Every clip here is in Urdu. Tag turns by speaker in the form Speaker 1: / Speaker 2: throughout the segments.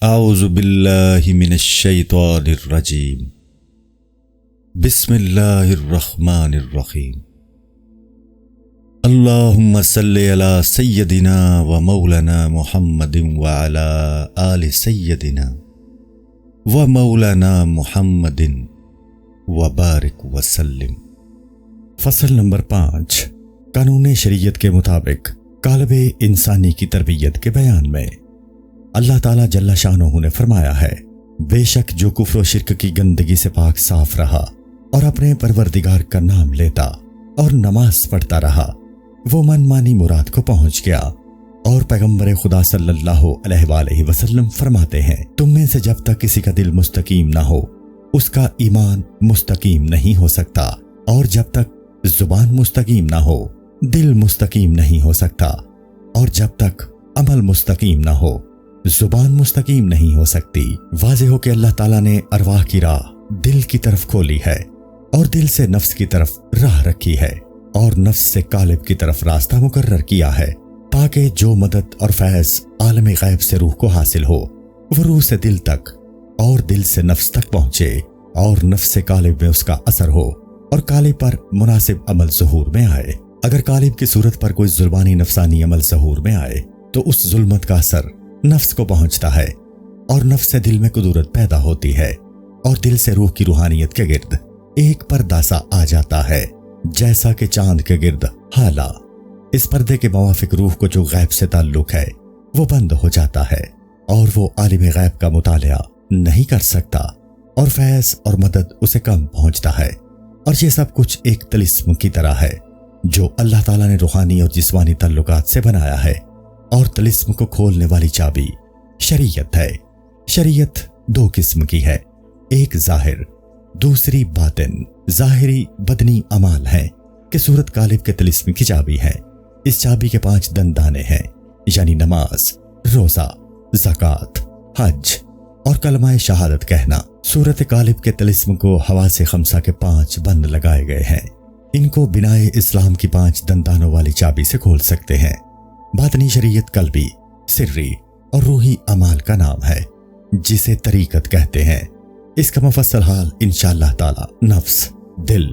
Speaker 1: اعوذ باللہ من الشیطان الرجیم بسم اللہ الرحمن الرحیم اللہم صلی علی سیدنا و مولانا محمد وعلی آل سیدنا و مولانا محمد وبارک وسلم۔ فصل نمبر 5، قانون شریعت کے مطابق قالب انسانی کی تربیت کے بیان میں اللہ تعالیٰ جل شانہ نے فرمایا ہے، بے شک جو کفر و شرک کی گندگی سے پاک صاف رہا اور اپنے پروردگار کا نام لیتا اور نماز پڑھتا رہا، وہ من مانی مراد کو پہنچ گیا۔ اور پیغمبر خدا صلی اللہ علیہ وآلہ وسلم فرماتے ہیں، تم میں سے جب تک کسی کا دل مستقیم نہ ہو اس کا ایمان مستقیم نہیں ہو سکتا، اور جب تک زبان مستقیم نہ ہو دل مستقیم نہیں ہو سکتا، اور جب تک عمل مستقیم نہ ہو زبان مستقیم نہیں ہو سکتی۔ واضح ہو کہ اللہ تعالیٰ نے ارواح کی راہ دل کی طرف کھولی ہے اور دل سے نفس کی طرف راہ رکھی ہے اور نفس سے قالب کی طرف راستہ مقرر کیا ہے، تاکہ جو مدد اور فیض عالم غیب سے روح کو حاصل ہو وہ روح سے دل تک اور دل سے نفس تک پہنچے، اور نفس سے قالب میں اس کا اثر ہو اور قالب پر مناسب عمل ظہور میں آئے۔ اگر قالب کی صورت پر کوئی ظلمانی نفسانی عمل ظہور میں آئے تو اس ظلمت کا اثر نفس کو پہنچتا ہے اور نفس سے دل میں قدورت پیدا ہوتی ہے، اور دل سے روح کی روحانیت کے گرد ایک پردہ سا آ جاتا ہے، جیسا کہ چاند کے گرد ہالہ۔ اس پردے کے موافق روح کو جو غیب سے تعلق ہے وہ بند ہو جاتا ہے اور وہ عالم غیب کا مطالعہ نہیں کر سکتا، اور فیض اور مدد اسے کم پہنچتا ہے۔ اور یہ سب کچھ ایک طلسم کی طرح ہے جو اللہ تعالیٰ نے روحانی اور جسمانی تعلقات سے بنایا ہے، اور طلسم کو کھولنے والی چابی شریعت ہے۔ شریعت دو قسم کی ہے، ایک ظاہر، دوسری باطن۔ ظاہری بدنی اعمال ہیں کہ صورت قالب کے طلسم کی چابی ہے۔ اس چابی کے 5 دندانے ہیں، یعنی نماز، روزہ، زکوٰۃ، حج اور کلمہ شہادت کہنا۔ صورت قالب کے طلسم کو حواس خمسہ کے 5 بند لگائے گئے ہیں، ان کو بنائے اسلام کی 5 دندانوں والی چابی سے کھول سکتے ہیں۔ باطنی شریعت قلبی، سری اور روحی اعمال کا نام ہے، جسے طریقت کہتے ہیں۔ اس کا مفصل حال انشاءاللہ تعالی نفس، دل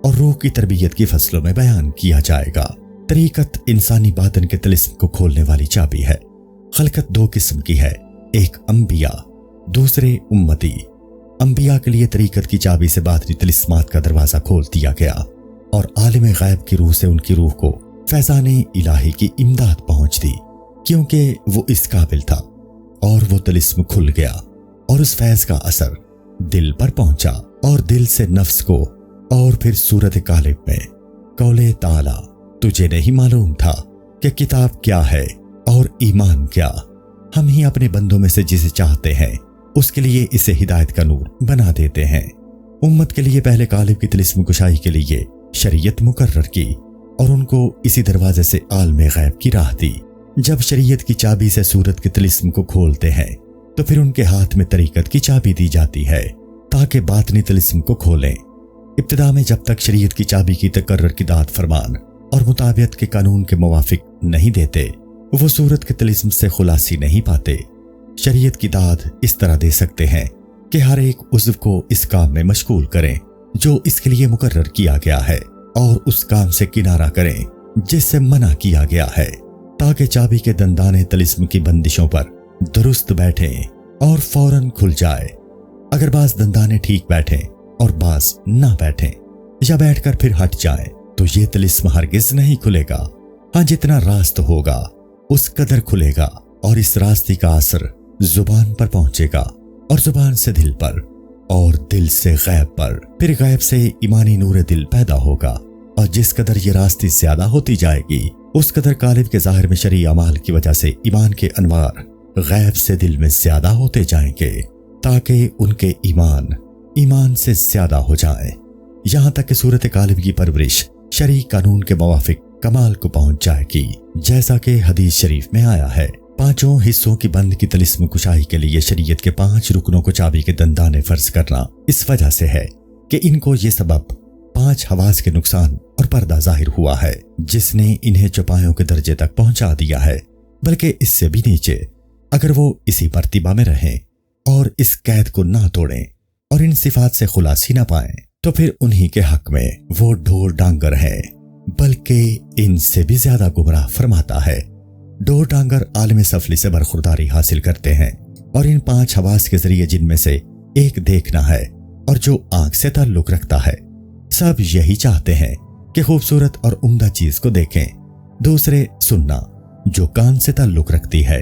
Speaker 1: اور روح کی تربیت کی فصلوں میں بیان کیا جائے گا۔ طریقت انسانی باطن کے طلسم کو کھولنے والی چابی ہے۔ خلقت 2 قسم کی ہے، ایک انبیاء، دوسرے امتی۔ انبیاء کے لیے طریقت کی چابی سے باطنی طلسمات کا دروازہ کھول دیا گیا، اور عالم غیب کی روح سے ان کی روح کو فیضان الہی کی امداد پہنچ دی، کیونکہ وہ اس قابل تھا، اور وہ طلسم کھل گیا، اور اس فیض کا اثر دل پر پہنچا، اور دل سے نفس کو، اور پھر صورت قالب میں قول تعالی، تجھے نہیں معلوم تھا کہ کتاب کیا ہے اور ایمان کیا، ہم ہی اپنے بندوں میں سے جسے چاہتے ہیں اس کے لیے اسے ہدایت کا نور بنا دیتے ہیں۔ امت کے لیے پہلے قالب کی طلسم کشائی کے لیے شریعت مقرر کی، اور ان کو اسی دروازے سے عالم غیب کی راہ دی۔ جب شریعت کی چابی سے صورت کے طلسم کو کھولتے ہیں تو پھر ان کے ہاتھ میں طریقت کی چابی دی جاتی ہے تاکہ باطنی طلسم کو کھولیں۔ ابتدا میں جب تک شریعت کی چابی کی تقرر کی داد فرمان اور مطابقت کے قانون کے موافق نہیں دیتے، وہ صورت کے طلسم سے خلاصی نہیں پاتے۔ شریعت کی داد اس طرح دے سکتے ہیں کہ ہر ایک عضو کو اس کام میں مشغول کریں جو اس کے لیے مقرر کیا گیا ہے، اور اس کام سے کنارہ کریں جس سے منع کیا گیا ہے، تاکہ چابی کے دندانے طلسم کی بندشوں پر درست بیٹھیں اور فوراً کھل جائے۔ اگر بعض دندانے ٹھیک بیٹھیں اور بعض نہ بیٹھیں یا بیٹھ کر پھر ہٹ جائیں تو یہ طلسم ہرگز نہیں کھلے گا۔ ہاں، جتنا راست ہوگا اس قدر کھلے گا، اور اس راستے کا اثر زبان پر پہنچے گا، اور زبان سے دل پر، اور دل سے غیب پر، پھر غیب سے ایمانی نور دل پیدا ہوگا۔ اور جس قدر یہ راستی زیادہ ہوتی جائے گی اس قدر قالب کے ظاہر میں شرعی اعمال کی وجہ سے ایمان کے انوار غیب سے دل میں زیادہ ہوتے جائیں گے، تاکہ ان کے ایمان سے زیادہ ہو جائیں، یہاں تک کہ صورت قالب کی پرورش شرعی قانون کے موافق کمال کو پہنچ جائے گی، جیسا کہ حدیث شریف میں آیا ہے۔ 5 حصوں کی بند کی طلسم کشائی کے لیے شریعت کے 5 رکنوں کو چابی کے دندانے فرض کرنا اس وجہ سے ہے کہ ان کو یہ سبب 5 حواس کے نقصان اور پردہ ظاہر ہوا ہے، جس نے انہیں چوپایوں کے درجے تک پہنچا دیا ہے، بلکہ اس سے بھی نیچے اگر وہ اسی مرتبہ میں رہیں اور اس قید کو نہ توڑیں اور ان صفات سے خلاصی نہ پائیں تو پھر انہی کے حق میں وہ ڈھور ڈانگر ہیں، بلکہ ان سے بھی زیادہ گمراہ فرماتا ہے۔ ڈھور ڈانگر عالم سفلی سے برخورداری حاصل کرتے ہیں اور ان 5 حواس کے ذریعے جن میں سے ایک دیکھنا ہے اور جو آنکھ سے تعلق رکھتا ہے، سب یہی چاہتے ہیں کہ خوبصورت اور عمدہ چیز کو دیکھیں۔ دوسرے سننا جو کان سے تعلق رکھتی ہے،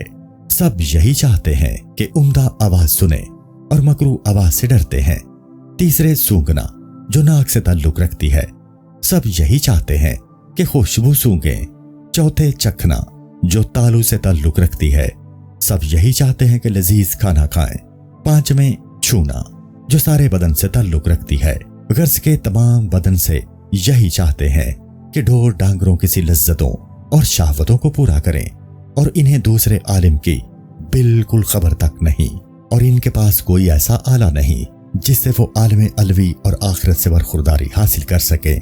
Speaker 1: سب یہی چاہتے ہیں کہ عمدہ آواز سنیں اور مکروہ آواز سے ڈرتے ہیں۔ تیسرے سونگنا جو ناک سے تعلق رکھتی ہے، سب یہی چاہتے ہیں کہ خوشبو سونگیں۔ چوتھے چکھنا جو تالو سے تعلق رکھتی ہے، سب یہی چاہتے ہیں کہ لذیذ کھانا کھائیں۔ پانچویں چھونا جو سارے بدن سے تعلق رکھتی ہے، غرض کے تمام بدن سے یہی چاہتے ہیں کہ ڈھور ڈانگروں کسی لذتوں اور شہوتوں کو پورا کریں اور انہیں دوسرے عالم کی بالکل خبر تک نہیں، اور ان کے پاس کوئی ایسا آلہ نہیں جس سے وہ عالم علوی اور آخرت سے برخورداری حاصل کر سکے۔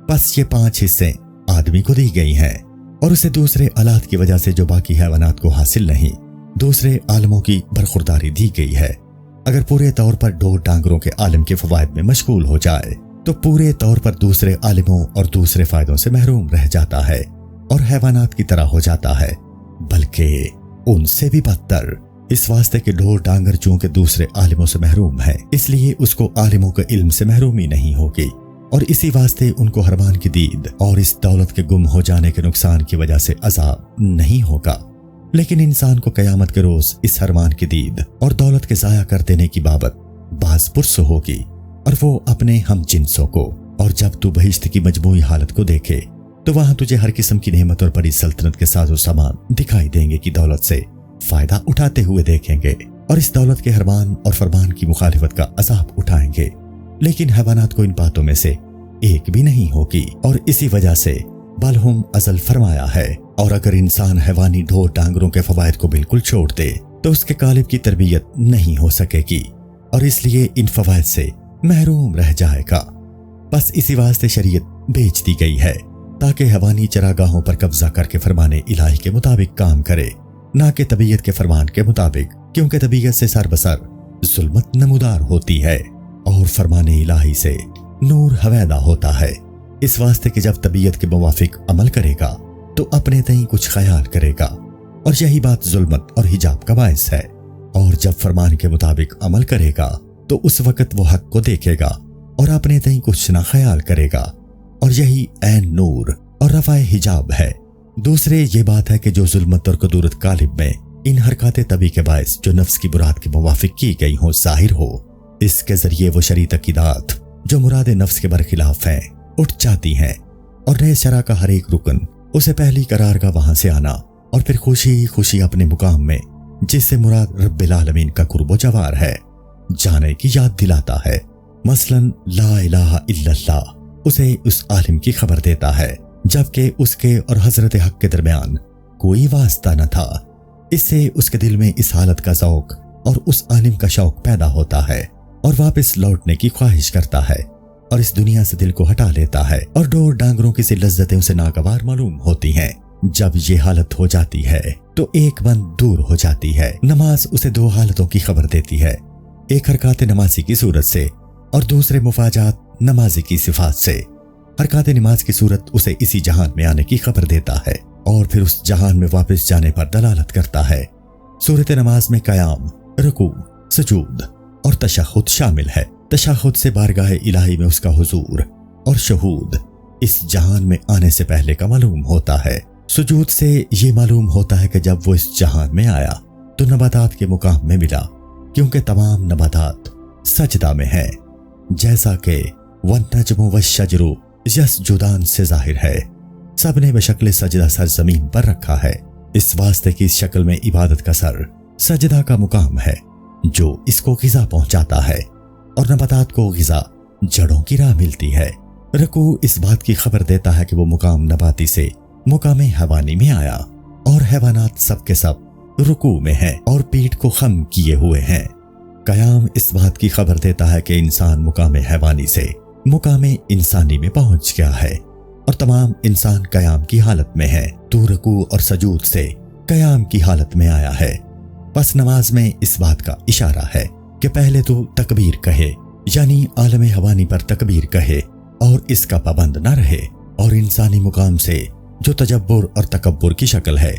Speaker 1: بس یہ 5 حصے آدمی کو دی گئی ہیں اور اسے دوسرے آلات کی وجہ سے جو باقی حیوانات کو حاصل نہیں، دوسرے عالموں کی برخورداری دی گئی ہے۔ اگر پورے طور پر ڈھور ڈانگروں کے عالم کے فوائد میں مشغول ہو جائے تو پورے طور پر دوسرے عالموں اور دوسرے فائدوں سے محروم رہ جاتا ہے اور حیوانات کی طرح ہو جاتا ہے، بلکہ ان سے بھی بدتر۔ اس واسطے کہ ڈھور ڈانگر چونکہ دوسرے عالموں سے محروم ہے، اس لیے اس کو عالموں کے علم سے محرومی نہیں ہوگی، اور اسی واسطے ان کو حرمان کی دید اور اس دولت کے گم ہو جانے کے نقصان کی وجہ سے عذاب نہیں ہوگا۔ لیکن انسان کو قیامت کے روز اس حرمان کی دید اور دولت کے ضائع کر دینے کی بابت باز پرس ہوگی، اور وہ اپنے ہم جنسوں کو، اور جب تو بہشت کی مجموعی حالت کو دیکھے تو وہاں تجھے ہر قسم کی نعمت اور بڑی سلطنت کے ساز و سامان دکھائی دیں گے کہ دولت سے فائدہ اٹھاتے ہوئے دیکھیں گے اور اس دولت کے حرمان اور فرمان کی مخالفت کا عذاب اٹھائیں گے، لیکن حیوانات کو ان باتوں میں سے ایک بھی نہیں ہوگی، اور اسی وجہ سے بلہم ازل فرمایا ہے۔ اور اگر انسان حیوانی ڈھور ڈانگروں کے فوائد کو بالکل چھوڑ دے تو اس کے قالب کی تربیت نہیں ہو سکے گی اور اس لیے ان فوائد سے محروم رہ جائے گا۔ بس اسی واسطے شریعت بیچ دی گئی ہے تاکہ حیوانی چراگاہوں پر قبضہ کر کے فرمان الہی کے مطابق کام کرے، نہ کہ طبیعت کے فرمان کے مطابق، کیونکہ طبیعت سے سر بسر ظلمت نمودار ہوتی ہے اور فرمان الہی سے نور حویدہ ہوتا ہے۔ اس واسطے کہ جب طبیعت کے موافق عمل کرے گا تو اپنے تئیں کچھ خیال کرے گا، اور یہی بات ظلمت اور حجاب کا باعث ہے، اور جب فرمان کے مطابق عمل کرے گا تو اس وقت وہ حق کو دیکھے گا اور اپنے تئیں کچھ نہ خیال کرے گا، اور یہی عین نور اور رفع حجاب ہے۔ دوسرے یہ بات ہے کہ جو ظلمت اور کدورت قالب میں ان حرکات طبی کے باعث جو نفس کی مراد کے موافق کی گئی ہوں ظاہر ہو، اس کے ذریعے وہ شرعی عقیدات جو مراد نفس کے برخلاف ہیں اٹھ جاتی ہیں، اور نئے شرع کا ہر ایک رکن اسے پہلی قرارگاہ وہاں سے آنا اور پھر خوشی خوشی اپنے مقام میں جس سے مراد رب العالمین کا قرب و جوار ہے جانے کی یاد دلاتا ہے۔ مثلا لا الہ الا اللہ اسے اس عالم کی خبر دیتا ہے، جبکہ اس کے اور حضرت حق کے درمیان کوئی واسطہ نہ تھا۔ اس سے اس کے دل میں اس حالت کا ذوق اور اس عالم کا شوق پیدا ہوتا ہے اور واپس لوٹنے کی خواہش کرتا ہے، اور اس دنیا سے دل کو ہٹا لیتا ہے، اور ڈور ڈانگروں کی سی لذتیں اسے ناگوار معلوم ہوتی ہیں۔ جب یہ حالت ہو جاتی ہے تو ایک بند دور ہو جاتی ہے۔ نماز اسے 2 حالتوں کی خبر دیتی ہے، ایک حرکات نمازی کی صورت سے اور دوسرے مفاجات نمازی کی صفات سے۔ حرکات نماز کی صورت اسے اسی جہان میں آنے کی خبر دیتا ہے اور پھر اس جہان میں واپس جانے پر دلالت کرتا ہے۔ صورت نماز میں قیام، رکوع، سجود اور تشہد شامل ہے۔ تشہد سے بارگاہ الہی میں اس کا حضور اور شہود اس جہان میں آنے سے پہلے کا معلوم ہوتا ہے۔ سجود سے یہ معلوم ہوتا ہے کہ جب وہ اس جہان میں آیا تو نباتات کے مقام میں ملا، کیونکہ تمام نباتات سجدہ میں ہیں، جیسا کہ وَالنَّجْمُ وَالشَّجْرُ یسجدان سے ظاہر ہے۔ سب نے بشکل سجدہ سر زمین پر رکھا ہے، اس واسطے کی اس شکل میں عبادت کا سر سجدہ کا مقام ہے جو اس کو غذا پہنچاتا ہے، اور نباتات کو غذا جڑوں کی راہ ملتی ہے۔ رکوع اس بات کی خبر دیتا ہے کہ وہ مقام نباتی سے مقام حیوانی میں آیا، اور حیوانات سب کے سب رکوع میں ہیں اور پیٹھ کو خم کیے ہوئے ہیں۔ قیام اس بات کی خبر دیتا ہے کہ انسان مقام حیوانی سے مقام انسانی میں پہنچ گیا ہے اور تمام انسان قیام کی حالت میں ہے۔ تو رکوع اور سجود سے قیام کی حالت میں آیا ہے۔ بس نماز میں اس بات کا اشارہ ہے کہ پہلے تو تکبیر کہے، یعنی عالم حوانی پر تکبیر کہے اور اس کا پابند نہ رہے، اور انسانی مقام سے جو تجبر اور تکبر کی شکل ہے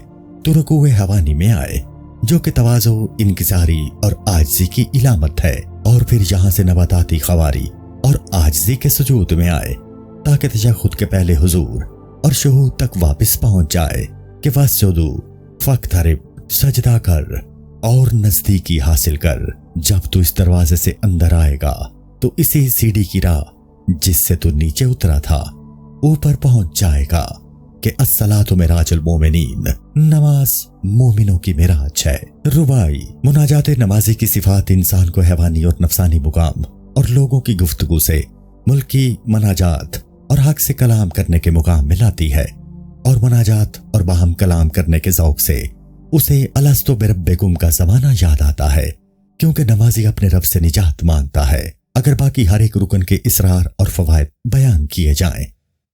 Speaker 1: تو رکوع حوانی میں آئے، جو کہ تواضع، انکساری اور عاجزی کی علامت ہے، اور پھر یہاں سے نباتاتی خواری اور عاجزی کے سجود میں آئے، تاکہ تشہد کے پہلے حضور اور شہود تک واپس پہنچ جائے کہ واسجدو فاقترب، سجدہ کر اور نزدیکی حاصل کر۔ جب تو اس دروازے سے اندر آئے گا تو اسی سیڑھی کی راہ جس سے تو نیچے اترا تھا اوپر پہنچ جائے گا کہ الصلاۃ معراج المومنین، نماز مومنوں کی معراج ہے۔ رباعی مناجات نمازی کی صفات انسان کو حیوانی اور نفسانی مقام اور لوگوں کی گفتگو سے ملکی مناجات اور حق سے کلام کرنے کے مقام میں لاتی ہے، اور مناجات اور باہم کلام کرنے کے ذوق سے اسے الستو بربکم کا زمانہ یاد آتا ہے، کیونکہ نمازی اپنے رب سے نجات مانگتا ہے۔ اگر باقی ہر ایک رکن کے اسرار اور فوائد بیان کیے جائیں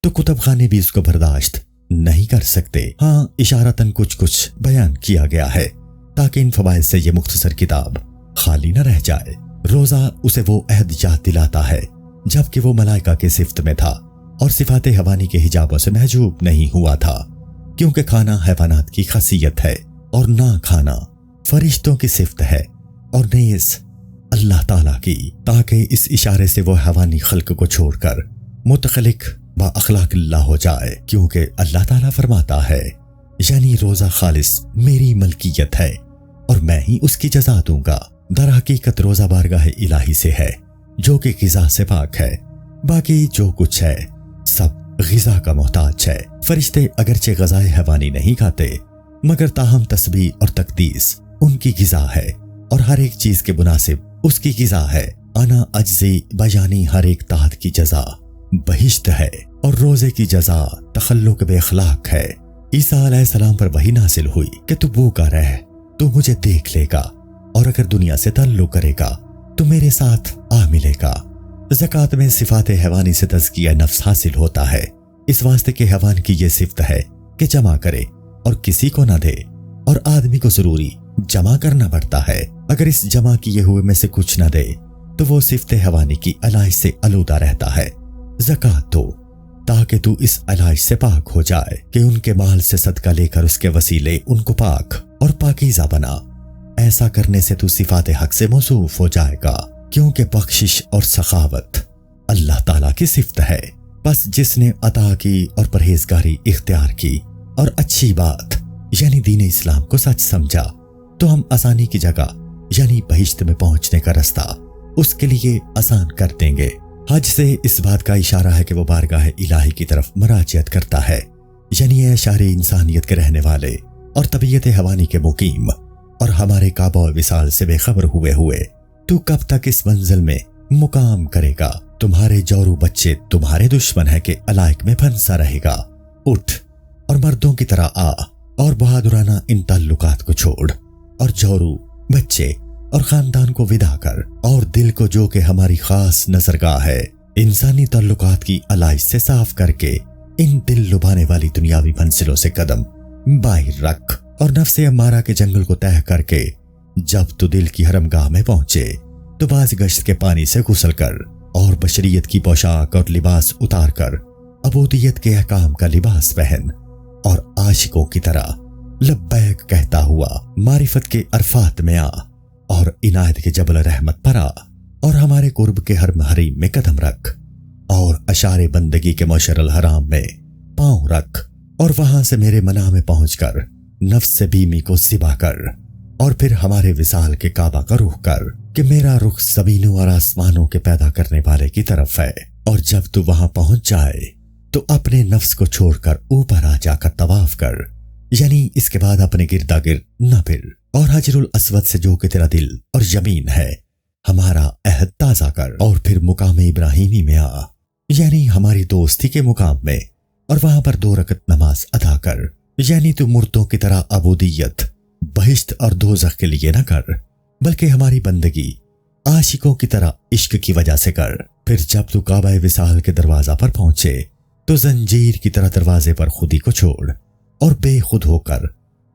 Speaker 1: تو کتب خانے بھی اس کو برداشت نہیں کر سکتے۔ ہاں، اشارتاً کچھ بیان کیا گیا ہے تاکہ ان فوائد سے یہ مختصر کتاب خالی نہ رہ جائے۔ روزہ اسے وہ عہد یاد دلاتا ہے جبکہ وہ ملائکہ کے صفت میں تھا اور صفات حوانی کے حجابوں سے محجوب نہیں ہوا تھا، کیونکہ کھانا حیوانات کی خاصیت ہے اور نہ کھانا فرشتوں کی صفت ہے، اور نیز اللہ تعالیٰ کی، تاکہ اس اشارے سے وہ حیوانی خلق کو چھوڑ کر متخلق با اخلاق اللہ ہو جائے، کیونکہ اللہ تعالیٰ فرماتا ہے یعنی روزہ خالص میری ملکیت ہے اور میں ہی اس کی جزا دوں گا۔ در حقیقت روزہ بارگاہ الہی سے ہے جو کہ غذا سے پاک ہے، باقی جو کچھ ہے سب غذا کا محتاج ہے۔ فرشتے اگرچہ غذائے حیوانی نہیں کھاتے، مگر تاہم تسبیح اور تقدیس ان کی غذا ہے، اور ہر ایک چیز کے مناسب اس کی غذا ہے۔ انا اجزی بیانی ہر ایک طاعت کی جزا بہشت ہے، اور روزے کی جزا تخلق بے اخلاق ہے۔ عیسیٰ علیہ السلام پر وحی نازل ہوئی کہ تو بھوکا رہ، تو مجھے دیکھ لے گا، اور اگر دنیا سے تعلق کرے گا تو میرے ساتھ آ ملے گا۔ زکوٰۃ میں صفات حیوانی سے تزکیہ نفس حاصل ہوتا ہے، اس واسطے کہ حیوان کی یہ صفت ہے کہ جمع کرے اور کسی کو نہ دے، اور آدمی کو ضروری جمع کرنا پڑتا ہے۔ اگر اس جمع کیے ہوئے میں سے کچھ نہ دے تو وہ صفت حیوانی کی علائش سے آلودہ رہتا ہے۔ زکوٰۃ دو تاکہ تو اس علائش سے پاک ہو جائے کہ ان کے مال سے صدقہ لے کر اس کے وسیلے ان کو پاک اور پاکیزہ بنا۔ ایسا کرنے سے تو صفات حق سے موصوف ہو جائے گا، کیونکہ بخشش اور سخاوت اللہ تعالیٰ کی صفت ہے۔ بس جس نے عطا کی اور پرہیزگاری اختیار کی اور اچھی بات یعنی دین اسلام کو سچ سمجھا، تو ہم آسانی کی جگہ یعنی بہشت میں پہنچنے کا رستہ اس کے لیے آسان کر دیں گے۔ حج سے اس بات کا اشارہ ہے کہ وہ بارگاہ الہی کی طرف مراجعت کرتا ہے، یعنی اے شہر انسانیت کے رہنے والے اور طبیعت حوانی کے مقیم اور ہمارے کعبہ وصال سے بے خبر ہوئے تو کب تک اس منزل میں مقام کرے گا؟ تمہارے جورو بچے تمہارے دشمن ہے کہ علائق میں پھنسا رہے گا۔ اٹھ اور مردوں کی طرح آ، اور بہادرانہ ان تعلقات کو چھوڑ اور جورو بچے اور خاندان کو ودا کر، اور دل کو جو کہ ہماری خاص نظرگاہ ہے انسانی تعلقات کی علائش سے صاف کر کے ان دل لبھانے والی دنیاوی منزلوں سے قدم باہر رکھ، اور نفس امارہ کے جنگل کو طے کر کے جب تو دل کی حرمگاہ میں پہنچے تو باز گشت کے پانی سے غسل کر اور بشریت کی پوشاک اور لباس اتار کر عبودیت کے احکام کا لباس پہن، اور عاشقوں کی طرح لبیک کہتا ہوا معرفت کے عرفات میں آ، اور عنایت کے جبل رحمت پر آ، اور ہمارے قرب کے حرم حریم میں قدم رکھ، اور اشار بندگی کے مشعر الحرام میں پاؤں رکھ، اور وہاں سے میرے منام میں پہنچ کر نفس سے بیمی کو ذبح کر، اور پھر ہمارے وصال کے کعبہ کا رخ کر کہ میرا رخ زمینوں اور آسمانوں کے پیدا کرنے والے کی طرف ہے۔ اور جب تو وہاں پہنچ جائے تو اپنے نفس کو چھوڑ کر اوپر آ جا کر طواف کر، یعنی اس کے بعد اپنے گردا گرد نہ پھر، اور حجر الاسود سے جو کہ تیرا دل اور یمین ہے ہمارا عہد تازہ کر، اور پھر مقام ابراہیمی میں آ، یعنی ہماری دوستی کے مقام میں، اور وہاں پر 2 رکعت نماز ادا کر، یعنی تو مردوں کی طرح عبودیت بہشت اور دوزخ کے لیے نہ کر، بلکہ ہماری بندگی عاشقوں کی طرح عشق کی وجہ سے کر۔ پھر جب تو کعبہ وصال کے دروازہ پر پہنچے تو زنجیر کی طرح دروازے پر خودی کو چھوڑ اور بے خود ہو کر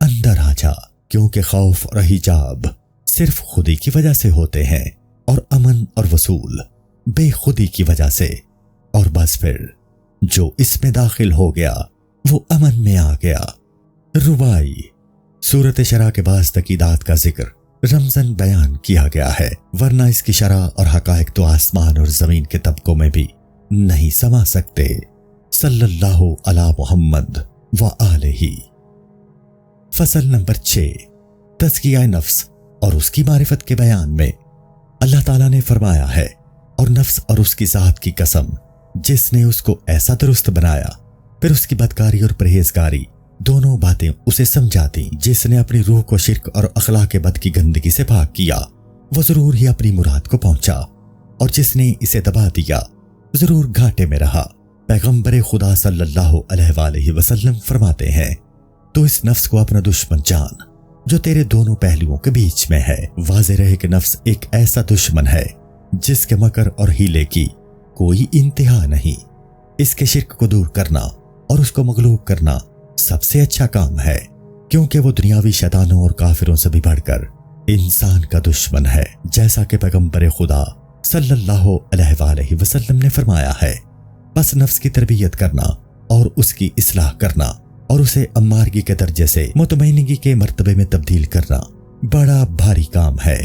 Speaker 1: اندر آ جا، کیونکہ خوف اور حجاب صرف خودی کی وجہ سے ہوتے ہیں اور امن اور وصول بے خودی کی وجہ سے، اور بس پھر جو اس میں داخل ہو گیا وہ امن میں آ گیا۔ ربائی سورت شرح کے بعض تقیدات کا ذکر رمزن بیان کیا گیا ہے، ورنہ اس کی شرح اور حقائق تو آسمان اور زمین کے طبقوں میں بھی نہیں سما سکتے۔ صلی اللہ علی محمد وآلہ۔ فصل نمبر 6، تزکیہ نفس اور اس کی معرفت کے بیان میں اللہ تعالیٰ نے فرمایا ہے، اور نفس اور اس کی ذات کی قسم جس نے اس کو ایسا درست بنایا، پھر اس کی بدکاری اور پرہیزگاری دونوں باتیں اسے سمجھا دیں۔ جس نے اپنی روح کو شرک اور اخلاق بد کی گندگی سے پاک کیا وہ ضرور ہی اپنی مراد کو پہنچا، اور جس نے اسے دبا دیا ضرور گھاٹے میں رہا۔ پیغمبر خدا صلی اللہ علیہ وآلہ وسلم فرماتے ہیں، تو اس نفس کو اپنا دشمن جان جو تیرے دونوں پہلوؤں کے بیچ میں ہے۔ واضح رہے کہ نفس ایک ایسا دشمن ہے جس کے مکر اور ہیلے کی کوئی انتہا نہیں۔ اس کے شرک کو دور کرنا اور اس کو مغلوب کرنا سب سے اچھا کام ہے، کیونکہ وہ دنیاوی شیطانوں اور کافروں سے بھی بڑھ کر انسان کا دشمن ہے، جیسا کہ پیغمبر خدا صلی اللہ علیہ وآلہ وسلم نے فرمایا ہے۔ بس نفس کی تربیت کرنا اور اس کی اصلاح کرنا اور اسے امارگی کے درجے سے مطمئنگی کے مرتبے میں تبدیل کرنا بڑا بھاری کام ہے،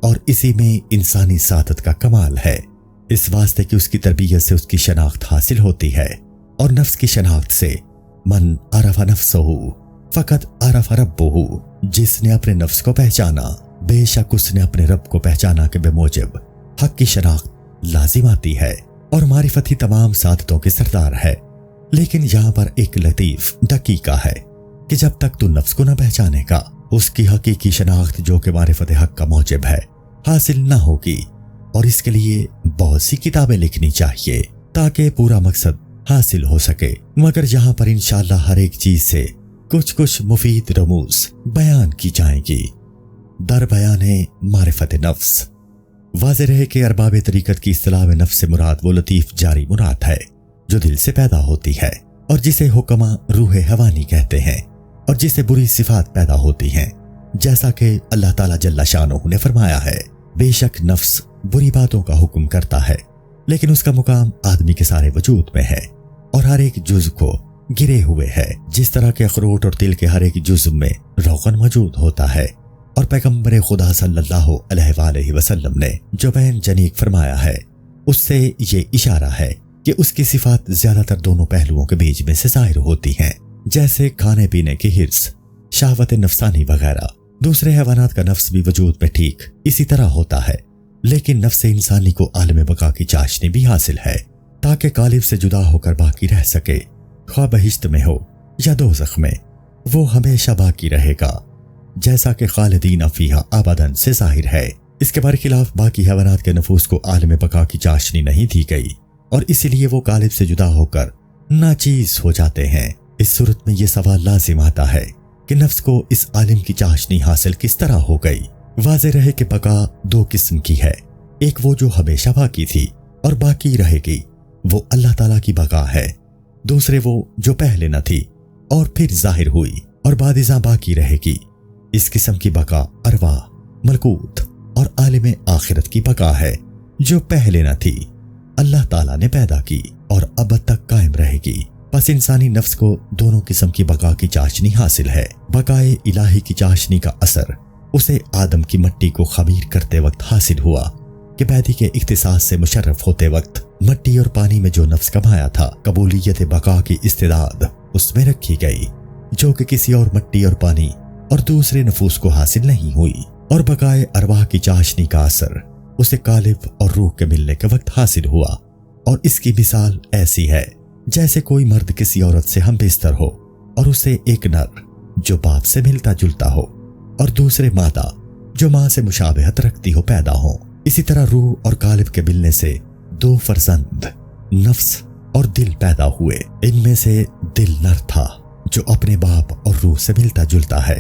Speaker 1: اور اسی میں انسانی سعادت کا کمال ہے، اس واسطے کہ اس کی تربیت سے اس کی شناخت حاصل ہوتی ہے، اور نفس کی شناخت سے من عرف نفسہ فقط عرف ربہ، جس نے اپنے نفس کو پہچانا بے شک اس نے اپنے رب کو پہچانا کہ بے موجب حق کی شناخت لازم آتی ہے، اور معرفت ہی تمام سعادتوں کے سردار ہے۔ لیکن یہاں پر ایک لطیف دقیقہ ہے کہ جب تک تو نفس کو نہ پہچانے گا اس کی حقیقی شناخت جو کہ معرفت حق کا موجب ہے حاصل نہ ہوگی، اور اس کے لیے بہت سی کتابیں لکھنی چاہیے تاکہ پورا مقصد حاصل ہو سکے، مگر یہاں پر انشاءاللہ ہر ایک چیز سے کچھ مفید رموز بیان کی جائیں گی۔ در بیان معرفت نفس واضح رہے کہ ارباب طریقت کی اصطلاح میں نفس سے مراد وہ لطیف جاری مراد ہے جو دل سے پیدا ہوتی ہے، اور جسے حکمہ روح حیوانی کہتے ہیں، اور جسے بری صفات پیدا ہوتی ہیں، جیسا کہ اللہ تعالیٰ جل شانہ نے فرمایا ہے، بے شک نفس بری باتوں کا حکم کرتا ہے، لیکن اس کا مقام آدمی کے سارے وجود میں ہے اور ہر ایک جز کو گرے ہوئے ہے، جس طرح کہ اخروٹ اور تل کے ہر ایک جزو میں روغن موجود ہوتا ہے۔ اور پیغمبر خدا صلی اللہ علیہ وآلہ وسلم نے جو بین جنیک فرمایا ہے اس سے یہ اشارہ ہے کہ اس کی صفات زیادہ تر دونوں پہلوؤں کے بیچ میں سے ظاہر ہوتی ہیں، جیسے کھانے پینے کی حرص، شہوت نفسانی وغیرہ۔ دوسرے حیوانات کا نفس بھی وجود میں ٹھیک اسی طرح ہوتا ہے، لیکن نفس انسانی کو عالم بقا کی چاشنی بھی حاصل ہے تاکہ قالب سے جدا ہو کر باقی رہ سکے، خواہ بہشت میں ہو یا دوزخ میں، وہ ہمیشہ باقی رہے گا، جیسا کہ خالدین فیہا ابداً سے ظاہر ہے۔ اس کے برخلاف باقی حیوانات کے نفوس کو عالم بقا کی چاشنی نہیں دی گئی، اور اسی لیے وہ قالب سے جدا ہو کر ناچیز ہو جاتے ہیں۔ اس صورت میں یہ سوال لازم آتا ہے کہ نفس کو اس عالم کی چاشنی حاصل کس طرح ہو گئی؟ واضح رہے کہ بقا دو قسم کی ہے، ایک وہ جو ہمیشہ باقی تھی اور باقی رہے گی، وہ اللہ تعالیٰ کی بقا ہے، دوسرے وہ جو پہلے نہ تھی اور پھر ظاہر ہوئی اور بعد ازاں باقی رہے گی۔ اس قسم کی بقا ارواح، ملکوت اور عالم آخرت کی بقا ہے جو پہلے نہ تھی، اللہ تعالیٰ نے پیدا کی اور ابد تک قائم رہے گی۔ پس انسانی نفس کو دونوں قسم کی بقا کی چاشنی حاصل ہے۔ بقائے الہی کی چاشنی کا اثر اسے آدم کی مٹی کو خمیر کرتے وقت حاصل ہوا کہ بیدی کے اختصاص سے مشرف ہوتے وقت مٹی اور پانی میں جو نفس کمایا تھا، قبولیت بقا کی استعداد اس میں رکھی گئی، جو کہ کسی اور مٹی اور پانی اور دوسرے نفوس کو حاصل نہیں ہوئی۔ اور بقائے ارواح کی چاشنی کا اثر اسے قالب اور روح کے ملنے کے وقت حاصل ہوا، اور اس کی مثال ایسی ہے جیسے کوئی مرد کسی عورت سے ہم بستر ہو اور اسے ایک نر جو باپ سے ملتا جلتا ہو اور دوسرے مادہ جو ماں سے مشابہت رکھتی ہو پیدا ہو۔ اسی طرح روح اور قالب کے ملنے سے دو فرزند نفس اور دل پیدا ہوئے۔ ان میں سے دل نر تھا جو اپنے باپ اور روح سے ملتا جلتا ہے،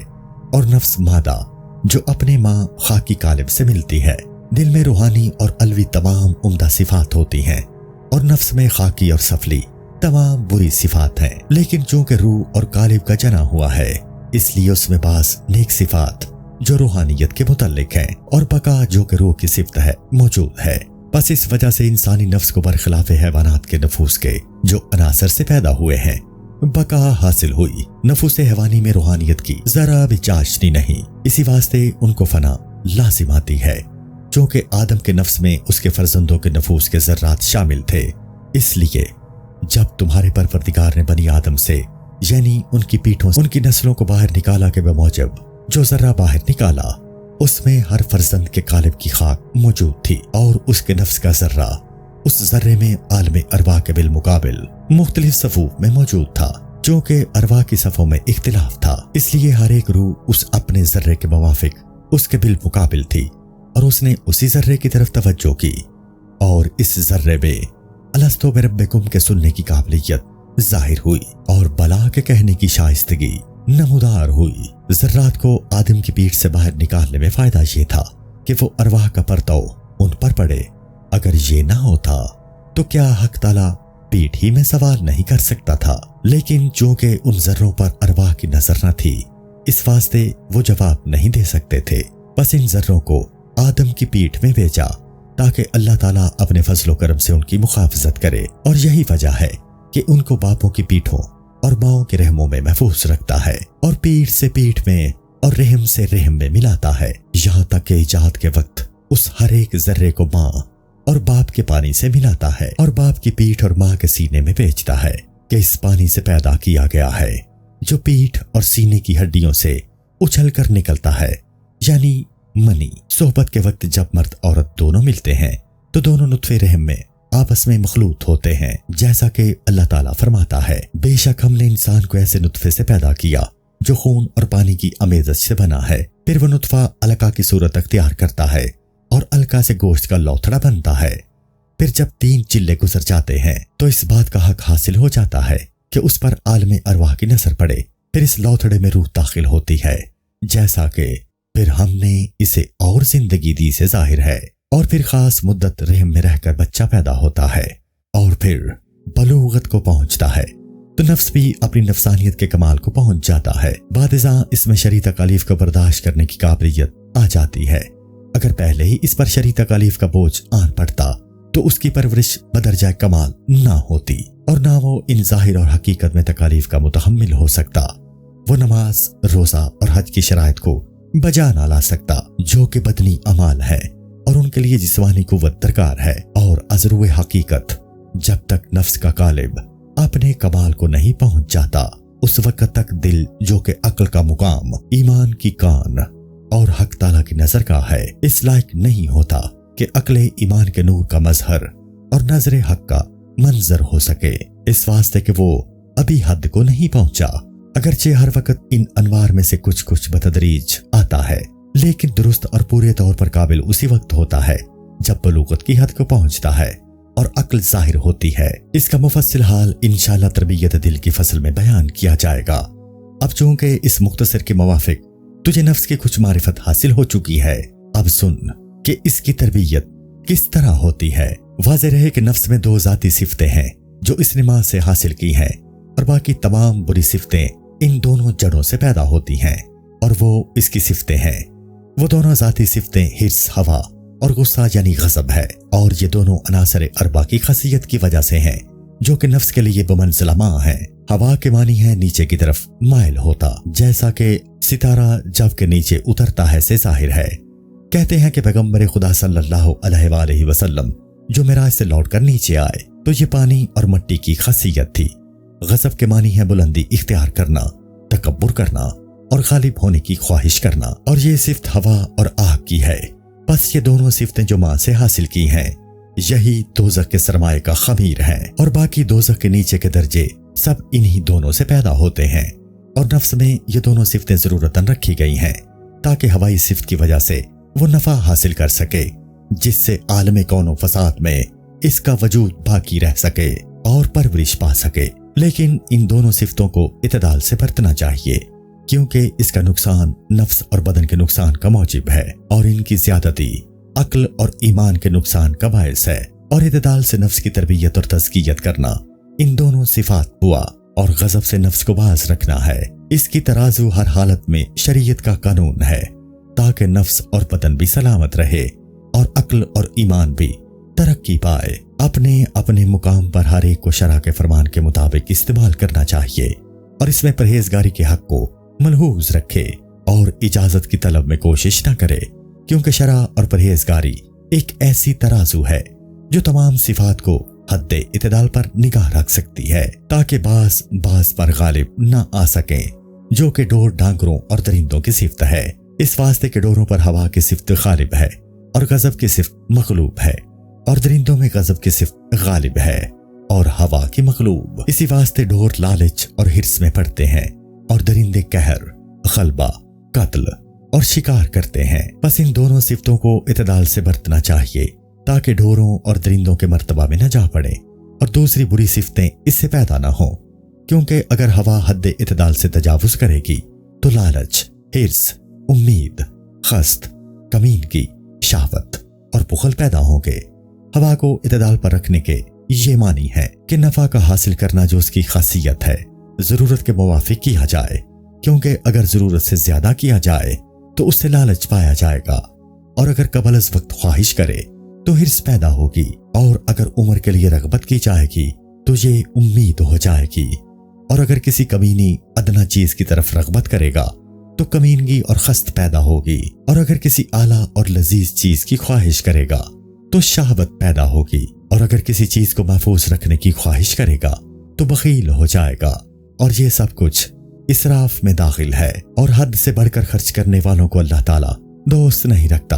Speaker 1: اور نفس مادہ جو اپنے ماں خاکی قالب سے ملتی ہے۔ دل میں روحانی اور علوی تمام عمدہ صفات ہوتی ہیں، اور نفس میں خاکی اور سفلی تمام بری صفات ہیں، لیکن چونکہ روح اور قالب کا جنا ہوا ہے اس لیے اس میں بعض نیک صفات جو روحانیت کے متعلق ہیں اور بقا جو کہ روح کی صفت ہے موجود ہے۔ بس اس وجہ سے انسانی نفس کو برخلاف حیوانات کے نفوس کے جو عناصر سے پیدا ہوئے ہیں بقا حاصل ہوئی۔ نفوس حیوانی میں روحانیت کی ذرا بھی چاشنی نہیں، اسی واسطے ان کو فنا لازم آتی ہے۔ چونکہ آدم کے نفس میں اس کے فرزندوں کے نفوس کے ذرات شامل تھے، اس لیے جب تمہارے پروردگار نے بنی آدم سے یعنی ان کی پیٹھوں سے ان کی نسلوں کو باہر نکالا کے بموجب جو ذرہ باہر نکالا اس میں ہر فرزند کے قالب کی خاک موجود تھی اور اس کے نفس کا ذرہ اس ذرے میں عالم ارواح کے بالمقابل مختلف صفوف میں موجود تھا۔ چونکہ ارواح کی صفوں میں اختلاف تھا، اس لیے ہر ایک روح اس اپنے ذرے کے موافق اس کے بالمقابل تھی اور اس نے اسی ذرے کی طرف توجہ کی اور اس ذرے میں الستو بربکم کے سننے کی قابلیت ظاہر ہوئی اور بلا کے کہنے کی شائستگی نمودار ہوئی۔ ذرات کو آدم کی پیٹھ سے باہر نکالنے میں فائدہ یہ تھا کہ وہ ارواح کا پرتو ان پر پڑے۔ اگر یہ نہ ہوتا تو کیا حق تعالی پیٹھ ہی میں سوال نہیں کر سکتا تھا؟ لیکن چونکہ ان ذروں پر ارواح کی نظر نہ تھی، اس واسطے وہ جواب نہیں دے سکتے تھے۔ بس ان ذروں کو آدم کی پیٹھ میں بھیجا تاکہ اللہ تعالیٰ اپنے فضل و کرم سے ان کی محافظت کرے، اور یہی وجہ ہے کہ ان کو باپوں کی پیٹھوں اور ماؤں کے رحموں میں محفوظ رکھتا ہے اور پیٹھ سے پیٹھ میں اور رحم سے رحم میں ملاتا ہے، یہاں تک کہ ایجاد کے وقت اس ہر ایک ذرے کو ماں اور باپ کے پانی سے ملاتا ہے اور باپ کی پیٹھ اور ماں کے سینے میں بھیجتا ہے کہ اس پانی سے پیدا کیا گیا ہے جو پیٹھ اور سینے کی ہڈیوں سے اچھل کر نکلتا ہے، یعنی منی۔ صحبت کے وقت جب مرد عورت دونوں ملتے ہیں تو دونوں نطفے رحم میں آپس میں مخلوط ہوتے ہیں، جیسا کہ اللہ تعالیٰ فرماتا ہے بے شک ہم نے انسان کو ایسے نطفے سے پیدا کیا جو خون اور پانی کی آمیزش سے بنا ہے، پھر وہ نطفہ علقہ کی صورت اختیار کرتا ہے اور علقہ سے گوشت کا لوتھڑا بنتا ہے۔ پھر جب 3 چلے گزر جاتے ہیں تو اس بات کا حق حاصل ہو جاتا ہے کہ اس پر عالم ارواح کی نظر پڑے، پھر اس لوتھڑے میں روح داخل ہوتی ہے، جیسا کہ پھر ہم نے اسے اور زندگی دی سے ظاہر ہے، اور پھر خاص مدت رحم میں رہ کر بچہ پیدا ہوتا ہے اور پھر بلوغت کو پہنچتا ہے تو نفس بھی اپنی نفسانیت کے کمال کو پہنچ جاتا ہے۔ بعد ازاں اس میں شرعی تکالیف کو برداشت کرنے کی قابلیت آ جاتی ہے۔ اگر پہلے ہی اس پر شرعی تکالیف کا بوجھ آن پڑتا تو اس کی پرورش بدرجہ کمال نہ ہوتی اور نہ وہ ان ظاہر اور حقیقت میں تکالیف کا متحمل ہو سکتا۔ وہ نماز، روزہ اور حج کی شرائط کو بجا نہ لا سکتا جو کہ بدنی اعمال ہے اور ان کے لیے جسمانی قوت درکار ہے، اور ازرو حقیقت جب تک نفس کا قالب اپنے کمال کو نہیں پہنچ جاتا اس وقت تک دل جو کہ عقل کا مقام، ایمان کی کان اور حق تعالیٰ کی نظر کا ہے، اس لائق نہیں ہوتا کہ عقل ایمان کے نور کا مظہر اور نظر حق کا منظر ہو سکے، اس واسطے کہ وہ ابھی حد کو نہیں پہنچا۔ اگرچہ ہر وقت ان انوار میں سے کچھ کچھ بتدریج آتا ہے، لیکن درست اور پورے طور پر قابل اسی وقت ہوتا ہے جب بلوغت کی حد کو پہنچتا ہے اور عقل ظاہر ہوتی ہے۔ اس کا مفصل حال انشاءاللہ تربیت دل کی فصل میں بیان کیا جائے گا۔ اب چونکہ اس مختصر کے موافق تجھے نفس کی کچھ معرفت حاصل ہو چکی ہے، اب سن کہ اس کی تربیت کس طرح ہوتی ہے۔ واضح رہے کہ نفس میں 2 ذاتی صفتیں ہیں جو اس نے ماں سے حاصل کی ہیں، اور باقی تمام بری صفتیں ان دونوں جڑوں سے پیدا ہوتی ہیں، اور وہ اس کی صفتیں ہیں۔ وہ دونوں ذاتی صفتیں حرص، ہوا اور غصہ یعنی غضب ہے، اور یہ دونوں عناصر اربع کی خاصیت کی وجہ سے ہیں جو کہ نفس کے لیے بمنزلہ ماں ہیں۔ ہوا کے معنی ہے نیچے کی طرف مائل ہوتا، جیسا کہ ستارہ جب کے نیچے اترتا ہے سے ظاہر ہے۔ کہتے ہیں کہ پیغمبر خدا صلی اللہ علیہ وآلہ وسلم جو معراج سے لوٹ کر نیچے آئے تو یہ پانی اور مٹی کی خاصیت تھی۔ غضب کے معنی ہے بلندی اختیار کرنا، تکبر کرنا اور غالب ہونے کی خواہش کرنا، اور یہ صفت ہوا اور آگ کی ہے۔ بس یہ دونوں صفتیں جو ماں سے حاصل کی ہیں یہی دوزخ کے سرمایہ کا خمیر ہیں، اور باقی دوزخ کے نیچے کے درجے سب انہی دونوں سے پیدا ہوتے ہیں، اور نفس میں یہ دونوں صفتیں ضرورتاً رکھی گئی ہیں تاکہ ہوائی صفت کی وجہ سے وہ نفع حاصل کر سکے، جس سے عالم کون و فساد میں اس کا وجود باقی رہ سکے اور پرورش پا سکے۔ لیکن ان دونوں صفتوں کو اعتدال سے برتنا چاہیے، کیونکہ اس کا نقصان نفس اور بدن کے نقصان کا موجب ہے، اور ان کی زیادتی عقل اور ایمان کے نقصان کا باعث ہے۔ اور اعتدال سے نفس کی تربیت اور تزکیت کرنا ان دونوں صفات ہوا، اور غضب سے نفس کو باز رکھنا ہے، اس کی ترازو ہر حالت میں شریعت کا قانون ہے تاکہ نفس اور بدن بھی سلامت رہے اور عقل اور ایمان بھی ترقی پائے۔ اپنے اپنے مقام پر ہر ایک کو شرع کے فرمان کے مطابق استعمال کرنا چاہیے اور اس میں پرہیزگاری کے حق کو ملحوظ رکھے اور اجازت کی طلب میں کوشش نہ کرے، کیونکہ شرع اور پرہیزگاری ایک ایسی ترازو ہے جو تمام صفات کو حد اعتدال پر نگاہ رکھ سکتی ہے تاکہ باز پر غالب نہ آ سکیں، جو کہ ڈور ڈانگروں اور درندوں کی صفت ہے۔ اس واسطے کے ڈوروں پر ہوا کی صفت غالب ہے اور غضب کی صفت مغلوب ہے، اور درندوں میں غضب کی صفت غالب ہے اور ہوا کی مغلوب۔ اسی واسطے ڈور لالچ اور حرص میں پڑتے ہیں اور درندے قہر، غلبہ، قتل اور شکار کرتے ہیں۔ بس ان دونوں صفتوں کو اعتدال سے برتنا چاہیے تاکہ ڈوروں اور درندوں کے مرتبہ میں نہ جا پڑے اور دوسری بری صفتیں اس سے پیدا نہ ہوں، کیونکہ اگر ہوا حد اعتدال سے تجاوز کرے گی تو لالچ، حرص، امید، قصد، کمینگی، شہوت اور بخل پیدا ہوں گے۔ ہوا کو اعتدال پر رکھنے کے یہ معنی ہے کہ نفع کا حاصل کرنا جو اس کی خاصیت ہے ضرورت کے موافق کیا جائے، کیونکہ اگر ضرورت سے زیادہ کیا جائے تو اس سے لالچ پایا جائے گا، اور اگر قبل از وقت خواہش کرے تو حرص پیدا ہوگی، اور اگر عمر کے لیے رغبت کی جائے گی تو یہ امید ہو جائے گی، اور اگر کسی کمینی ادنا چیز کی طرف رغبت کرے گا تو کمینگی اور خست پیدا ہوگی، اور اگر کسی اعلیٰ اور لذیذ چیز کی خواہش کرے گا تو شہوت پیدا ہوگی، اور اگر کسی چیز کو محفوظ رکھنے کی خواہش کرے گا تو بخیل ہو جائے گا، اور یہ سب کچھ اسراف میں داخل ہے۔ اور حد سے بڑھ کر خرچ کرنے والوں کو اللہ تعالیٰ دوست نہیں رکھتا،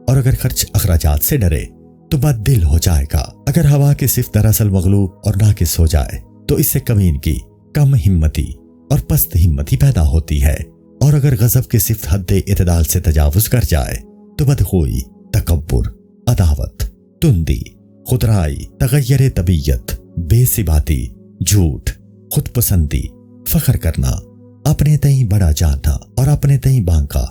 Speaker 1: اور اگر خرچ اخراجات سے ڈرے تو بد دل ہو جائے گا۔ اگر ہوا کی صفت دراصل مغلوب اور ناقص ہو جائے تو اس سے کمینگی، کم ہمتی اور پست ہمتی پیدا ہوتی ہے، اور اگر غضب کی صفت حد اعتدال سے تجاوز کر جائے تو بدخوئی، تکبر، عداوت، تندی، خودرائی، تغیر طبیعت، بے ثباتی، جھوٹ، خود پسندی، فخر کرنا، اپنے تئیں بڑا جاننا اور اپنے تئیں بانکا،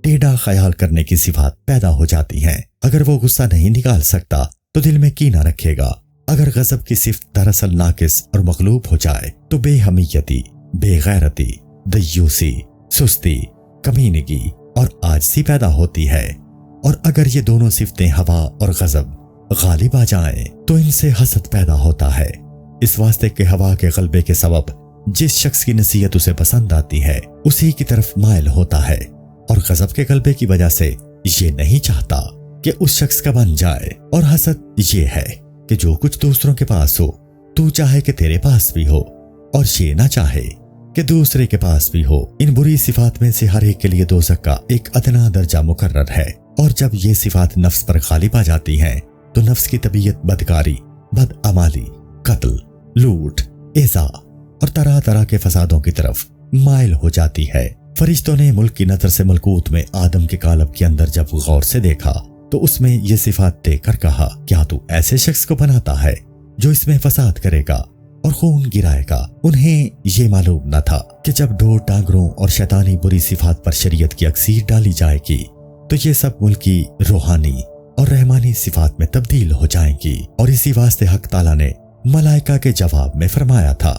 Speaker 1: ٹیڑھا خیال کرنے کی صفات پیدا ہو جاتی ہیں۔ اگر وہ غصہ نہیں نکال سکتا تو دل میں کینہ رکھے گا۔ اگر غضب کی صفت دراصل ناقص اور مغلوب ہو جائے تو بے حمیتی، بے غیرتی، دیوسی، سستی، کمینگی اور عاجزی پیدا ہوتی ہے، اور اگر یہ دونوں صفتیں ہوا اور غضب غالب آ جائیں تو ان سے حسد پیدا ہوتا ہے۔ اس واسطے کہ ہوا کے غلبے کے سبب جس شخص کی نصیحت اسے پسند آتی ہے اسی کی طرف مائل ہوتا ہے، اور غضب کے غلبے کی وجہ سے یہ نہیں چاہتا کہ اس شخص کا بن جائے۔ اور حسد یہ ہے کہ جو کچھ دوسروں کے پاس ہو تو چاہے کہ تیرے پاس بھی ہو، اور یہ نہ چاہے کہ دوسرے کے پاس بھی ہو۔ ان بری صفات میں سے ہر ایک کے لیے دوزخ کا ایک ادنا درجہ مقرر ہے، اور جب یہ صفات نفس پر غالب آ جاتی ہیں تو نفس کی طبیعت بدکاری، بدعمالی، قتل، لوٹ، ایذا اور طرح طرح کے فسادوں کی طرف مائل ہو جاتی ہے۔ فرشتوں نے ملک کی نظر سے ملکوت میں آدم کے قالب کے اندر جب غور سے دیکھا تو اس میں یہ صفات دیکھ کر کہا، کیا تو ایسے شخص کو بناتا ہے جو اس میں فساد کرے گا اور خون گرائے گا؟ انہیں یہ معلوم نہ تھا کہ جب ڈور ٹانگروں اور شیطانی بری صفات پر شریعت کی اکسیر ڈالی جائے گی تو یہ سب ملکی، روحانی اور رحمانی صفات میں تبدیل ہو جائیں گی۔ اور اسی واسطے حق تعالیٰ نے ملائکہ کے جواب میں فرمایا تھا،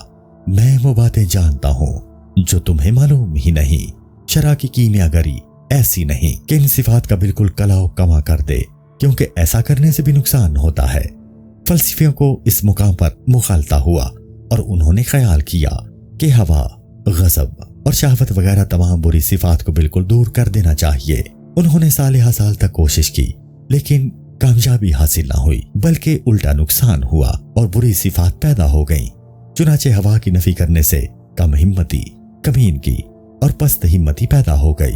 Speaker 1: میں وہ باتیں جانتا ہوں جو تمہیں معلوم ہی نہیں۔ شرع کی کیمیاگری ایسی نہیں کہ ان صفات کا بالکل کلاؤ کما کر دے، کیونکہ ایسا کرنے سے بھی نقصان ہوتا ہے۔ فلسفیوں کو اس مقام پر مغالطہ ہوا اور انہوں نے خیال کیا کہ ہوا، غضب اور شہوت وغیرہ تمام بری صفات کو بالکل دور کر دینا چاہیے۔ انہوں نے سالہ سال تک کوشش کی لیکن کامیابی حاصل نہ ہوئی، بلکہ الٹا نقصان ہوا اور بری صفات پیدا ہو گئیں۔ چنانچہ ہوا کی نفی کرنے سے کم ہمتی، کمینگی اور پست ہمتی پیدا ہو گئی،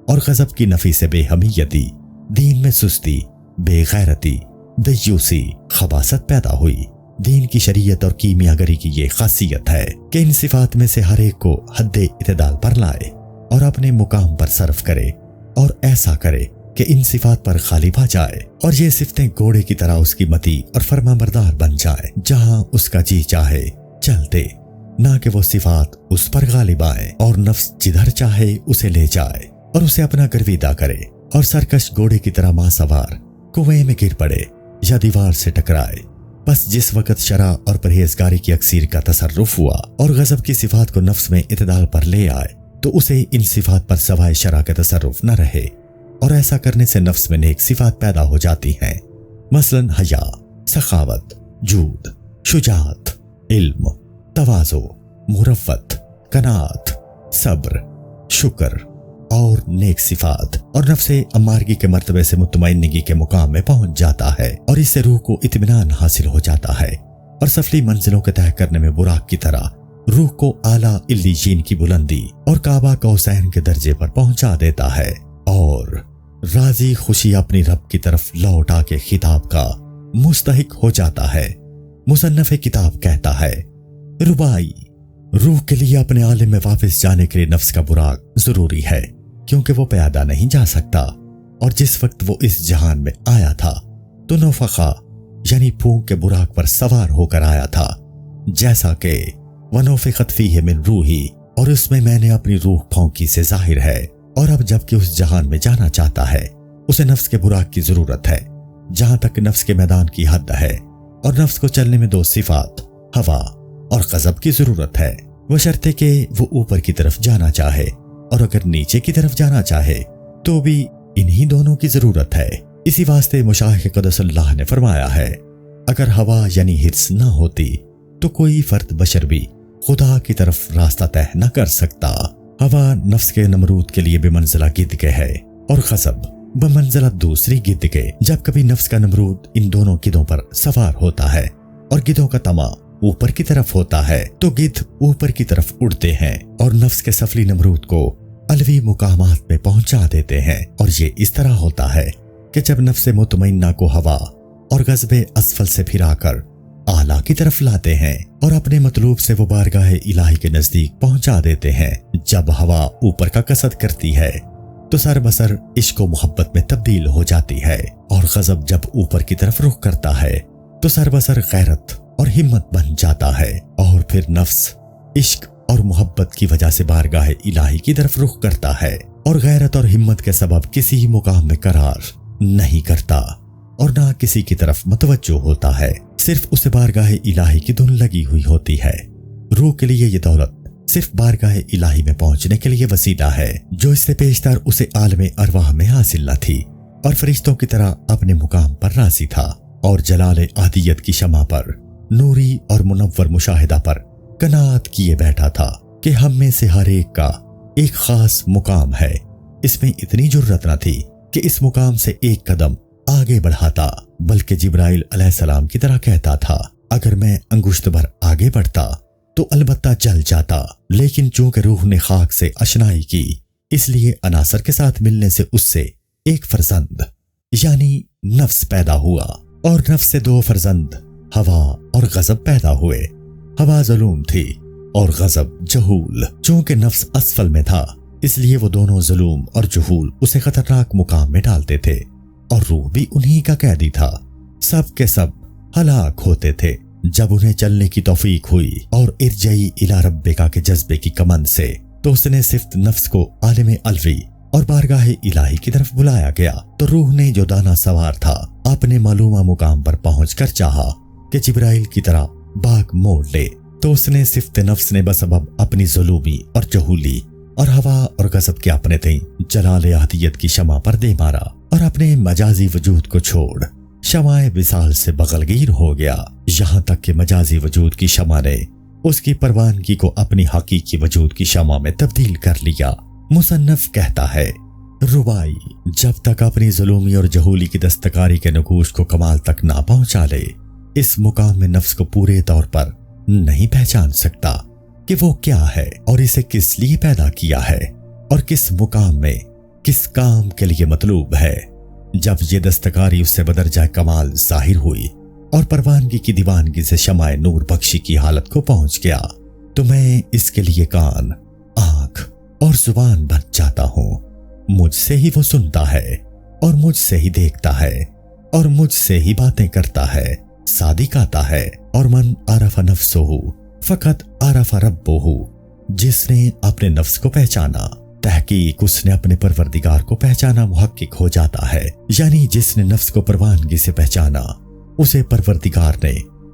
Speaker 1: اور غضب کی نفی سے بے حمیتی، دین میں سستی، بے غیرتی، دیوسی، خباثت پیدا ہوئی۔ دین کی شریعت اور کیمیاگری کی یہ خاصیت ہے کہ ان صفات میں سے ہر ایک کو حد اعتدال پر لائے اور اپنے مقام پر صرف کرے، اور ایسا کرے کہ ان صفات پر غالب آ جائے، اور یہ صفتیں گھوڑے کی طرح اس کی متی اور فرما بردار بن جائے، جہاں اس کا جی چاہے چل دے، نہ کہ وہ صفات اس پر غالب آئیں اور نفس جدھر چاہے اسے لے جائے اور اسے اپنا گرویدہ کرے، اور سرکش گھوڑے کی طرح ماں سوار کنویں میں گر پڑے یا دیوار سے ٹکرائے۔ بس جس وقت شرع اور پرہیزگاری کی اکسیر کا تصرف ہوا اور غضب کی صفات کو نفس میں اعتدال پر لے آئے
Speaker 2: تو اسے ان صفات پر سوائے شرع کے تصرف نہ رہے، اور ایسا کرنے سے نفس میں نیک صفات پیدا ہو جاتی ہیں، مثلاً حیا، سخاوت، جود، شجاعت، علم، تواضع، مروت، قناعت، صبر، شکر اور نیک صفات، اور نفس امارگی کے مرتبے سے مطمئنگی کے مقام میں پہنچ جاتا ہے، اور اس سے روح کو اطمینان حاصل ہو جاتا ہے، اور سفلی منزلوں کے طے کرنے میں براق کی طرح روح کو اعلیٰ علیین کی بلندی اور کعبہ قوسین کے درجے پر پہنچا دیتا ہے، اور راضی خوشی اپنی رب کی طرف لوٹ آ کے خطاب کا مستحق ہو جاتا ہے۔ مصنف کتاب کہتا ہے، ربائی، روح کے لیے اپنے عالم میں واپس جانے کے لیے نفس کا براق ضروری ہے، کیونکہ وہ پیادا نہیں جا سکتا، اور جس وقت وہ اس جہان میں آیا تھا تو نفخہ یعنی پھونک کے براق پر سوار ہو کر آیا تھا، جیسا کہ وَنُفِخَتْ فِيهِ مِنْ رُوحِي، اور اس میں نے اپنی روح پھونکی سے ظاہر ہے، اور اب جب کہ اس جہان میں جانا چاہتا ہے اسے نفس کے براق کی ضرورت ہے، جہاں تک نفس کے میدان کی حد ہے، اور نفس کو چلنے میں دو صفات، ہوا اور غضب کی ضرورت ہے، بشرطے کہ وہ اوپر کی طرف جانا چاہے، اور اگر نیچے کی طرف جانا چاہے تو بھی انہی دونوں کی ضرورت ہے۔ اسی واسطے مشایخ قدس اللہ نے فرمایا ہے، اگر ہوا یعنی حرص نہ ہوتی تو کوئی فرد بشر بھی خدا کی طرف راستہ طے نہ کر سکتا۔ ہوا نفس کے نمرود کے لیے بے منزلہ گدھ کے ہے، اور غضب بمنزلہ دوسری گدھ کے۔ جب کبھی نفس کا نمرود ان دونوں گدھوں پر سوار ہوتا ہے اور گدھوں کا طمع اوپر کی طرف ہوتا ہے تو گدھ اوپر کی طرف اڑتے ہیں اور نفس کے سفلی نمرود کو علوی مقامات میں پہنچا دیتے ہیں، اور یہ اس طرح ہوتا ہے کہ جب نفس مطمئنہ کو ہوا اور غضب اسفل سے پھرا کر اعلیٰ کی طرف لاتے ہیں اور اپنے مطلوب سے وہ بارگاہ الہی کے نزدیک پہنچا دیتے ہیں۔ جب ہوا اوپر کا قصد کرتی ہے تو سر بسر عشق و محبت میں تبدیل ہو جاتی ہے، اور غضب جب اوپر کی طرف رخ کرتا ہے تو سر بسر غیرت اور ہمت بن جاتا ہے، اور پھر نفس عشق اور محبت کی وجہ سے بارگاہ الہی کی طرف رخ کرتا ہے، اور غیرت اور ہمت کے سبب کسی مقام میں قرار نہیں کرتا اور نہ کسی کی طرف متوجہ ہوتا ہے، صرف اسے بارگاہ الہی کی دھن لگی ہوئی ہوتی ہے۔ روح کے لیے یہ دولت صرف بارگاہ الہی میں پہنچنے کے لیے وسیلہ ہے، جو اس سے پیشتر اسے عالم ارواح میں حاصل نہ تھی، اور فرشتوں کی طرح اپنے مقام پر راضی تھا، اور جلال عادیت کی شمع پر نوری اور منور مشاہدہ پر قناعت کیے بیٹھا تھا کہ ہم میں سے ہر ایک کا ایک خاص مقام ہے۔ اس میں اتنی جرت نہ تھی کہ اس مقام سے ایک قدم آگے بڑھاتا، بلکہ جبرائیل علیہ السلام کی طرح کہتا تھا، اگر میں انگشت بھر آگے بڑھتا تو البتہ جل جاتا، لیکن چونکہ روح نے خاک سے اشنائی کی، اس لیے عناصر کے ساتھ ملنے سے اس سے ایک فرزند یعنی نفس پیدا ہوا، اور نفس سے دو فرزند ہوا اور غضب پیدا ہوئے۔ ہوا ظلوم تھی اور غضب جہول۔ چونکہ نفس اسفل میں تھا اس لیے وہ دونوں ظلوم اور جہول اسے خطرناک مقام میں ڈالتے تھے، اور روح بھی انہی کا قیدی تھا۔ سب کے سب ہلاک ہوتے تھے جب انہیں چلنے کی توفیق ہوئی، اور ارجعی الی ربک کے جذبے کی کمند سے تو اس نے صفت نفس کو عالم الوی اور بارگاہ الہی کی طرف بلایا گیا، تو روح نے جو دانا سوار تھا اپنے معلومہ مقام پر پہنچ کر چاہا کہ جبرائیل کی طرح باغ موڑ لے، تو اس نے صفت نفس نے بسبب اپنی ظلومی اور جہولی اور ہوا اور غضب کے اپنے تئیں جلال عادیت کی شمع پر دے مارا، اور اپنے مجازی وجود کو چھوڑ شمع وصال سے بغلگیر ہو گیا، یہاں تک کہ مجازی وجود کی شمع نے اس کی پروانگی کو اپنی حقیقی وجود کی شمع میں تبدیل کر لیا۔ مصنف کہتا ہے، ربائی جب تک اپنی ظلومی اور جہولی کی دستکاری کے نقوش کو کمال تک نہ پہنچا لے، اس مقام میں نفس کو پورے طور پر نہیں پہچان سکتا کہ وہ کیا ہے اور اسے کس لیے پیدا کیا ہے اور کس مقام میں کس کام کے لیے مطلوب ہے۔ جب یہ دستکاری اس سے بدرجہ کمال ظاہر ہوئی اور پروانگی کی دیوانگی سے شمع نور بخشی کی حالت کو پہنچ گیا، تو میں اس کے لیے کان، آنکھ اور زبان بن جاتا ہوں۔ مجھ سے ہی وہ سنتا ہے اور مجھ سے ہی دیکھتا ہے اور مجھ سے ہی باتیں کرتا ہے۔ صادق آتا ہے، اور من عرف نفسہ فقط عرف ربہ، جس نے اپنے نفس کو پہچانا تحقیق اس نے اپنے پروردگار کو پہچانا محقق ہو جاتا ہے، یعنی جس نے نفس کو پروانگی سے پہچانا اسے پروردگار نے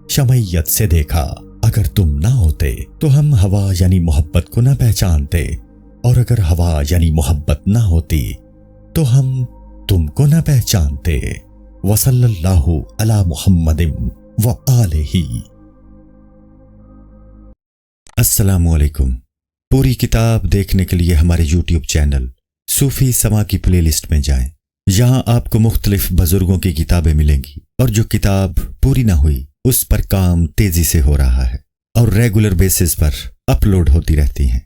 Speaker 2: شمعیت سے دیکھا۔ اگر تم نہ ہوتے تو ہم ہوا یعنی محبت کو نہ پہچانتے، اور اگر ہوا یعنی محبت نہ ہوتی تو ہم تم کو نہ پہچانتے۔ وصلی اللہ علی محمد وآلہ۔
Speaker 1: السلام علیکم۔ پوری کتاب دیکھنے کے لیے ہمارے یوٹیوب چینل صوفی سما کی پلے لسٹ میں جائیں۔ یہاں آپ کو مختلف بزرگوں کی کتابیں ملیں گی، اور جو کتاب پوری نہ ہوئی اس پر کام تیزی سے ہو رہا ہے اور ریگولر بیسس پر اپلوڈ ہوتی رہتی ہیں۔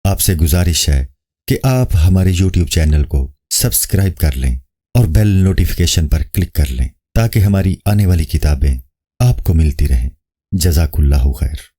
Speaker 1: آپ سے گزارش ہے کہ آپ ہمارے یوٹیوب چینل کو سبسکرائب کر لیں اور بیل نوٹیفیکیشن پر کلک کر لیں تاکہ ہماری آنے والی کتابیں آپ کو ملتی رہیں۔ جزاک اللہ خیر۔